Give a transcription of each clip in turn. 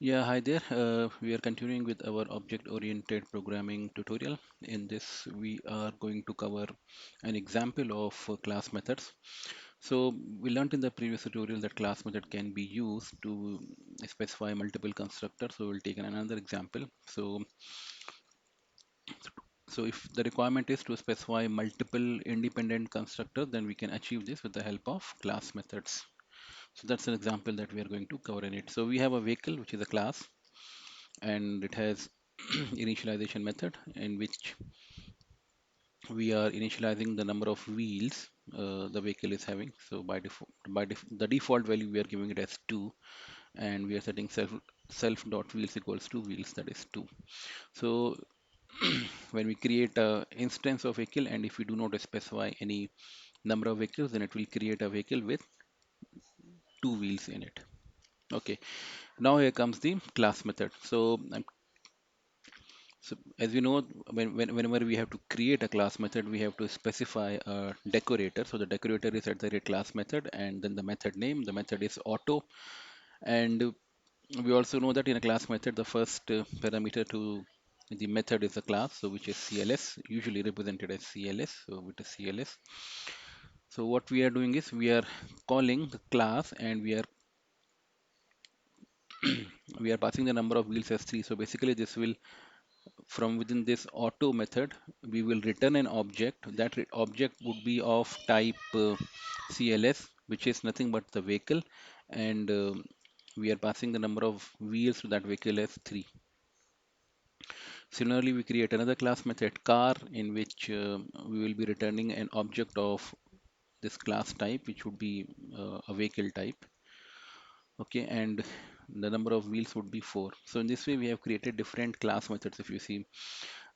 Yeah, hi there. We are continuing with our object-oriented programming tutorial. In this, we are going to cover an example of class methods. So we learned in the previous tutorial that class method can be used to specify multiple constructors. So we'll take another example. So if the requirement is to specify multiple independent constructors, then we can achieve this with the help of class methods. So that's an example that we are going to cover in it. So we have a vehicle, which is a class, and it has initialization method in which we are initializing the number of wheels the vehicle is having. So by default, the default value we are giving it as 2, and we are setting self dot wheels equals to wheels, that is 2. So when we create a instance of vehicle, and if we do not specify any number of vehicles, then it will create a vehicle with 2 wheels in it. Okay, now here comes the class method. So as you know, whenever we have to create a class method, we have to specify a decorator. So the decorator is at the rate class method, and then the method name. The method is auto, and we also know that in a class method, the first parameter to the method is a class, so which is CLS, usually represented as CLS. So with a CLS. So what we are doing is we are calling the class, and we are passing the number of wheels as 3. So basically, this will from within this auto method, we will return an object. That object would be of type CLS, which is nothing but the vehicle, and we are passing the number of wheels to that vehicle as 3. Similarly, we create another class method car, in which we will be returning an object of this class type, which would be a vehicle type. Okay, and the number of wheels would be 4. So in this way, we have created different class methods. If you see,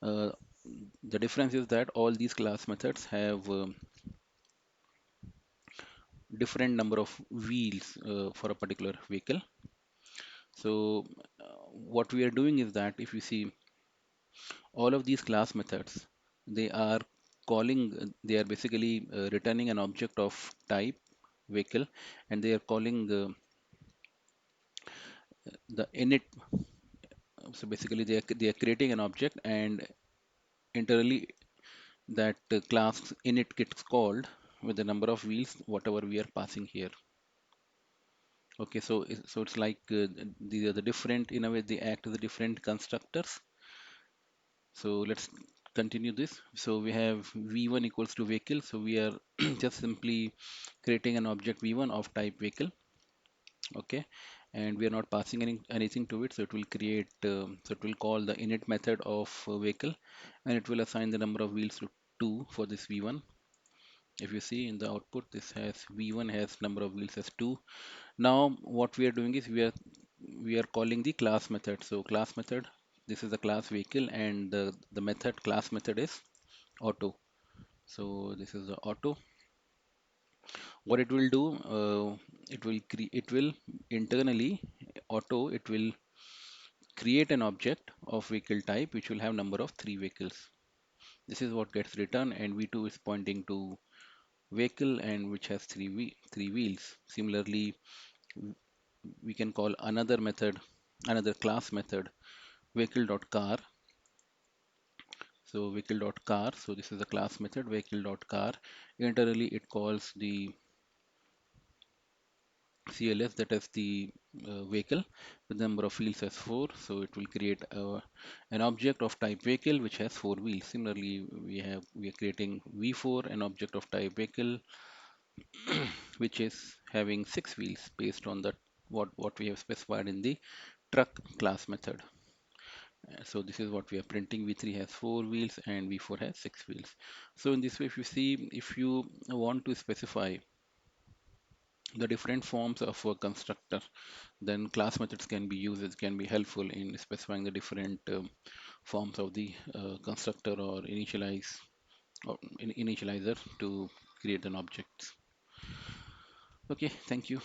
uh, the difference is that all these class methods have different number of wheels for a particular vehicle. So what we are doing is that if you see all of these class methods, they are they are basically returning an object of type vehicle, and they are calling the init. So basically, they are creating an object, and internally that class init gets called with the number of wheels, whatever we are passing here. Okay, so it's like these are the different, in a way they act as the different constructors. So let's continue this. So we have v1 equals to vehicle. So we are just simply creating an object v1 of type vehicle. Okay, and we are not passing anything to it. So it will create. So it will call the init method of vehicle, and it will assign the number of wheels to 2 for this v1. If you see in the output, this has v1 has number of wheels as 2. Now what we are doing is we are calling the class method. So class method, this is the class vehicle, and the method class method is auto. So this is the auto. What it will do, it will internally auto, it will create an object of vehicle type which will have number of 3 vehicles. This is what gets returned, and v2 is pointing to vehicle, and which has 3 wheels. Similarly, we can call another method, another class method, vehicle.car. So vehicle.car, so this is the class method vehicle.car. Internally it calls the CLS, that is the vehicle, with the number of wheels as 4. So it will create an object of type vehicle which has 4 wheels. Similarly, we are creating v4, an object of type vehicle which is having 6 wheels based on that what we have specified in the truck class method. So this is what we are printing. V3 has 4 wheels and V4 has 6 wheels. So in this way, if you see, if you want to specify the different forms of a constructor, then class methods can be used. It can be helpful in specifying the different forms of the constructor or initializer to create an object. Okay, thank you.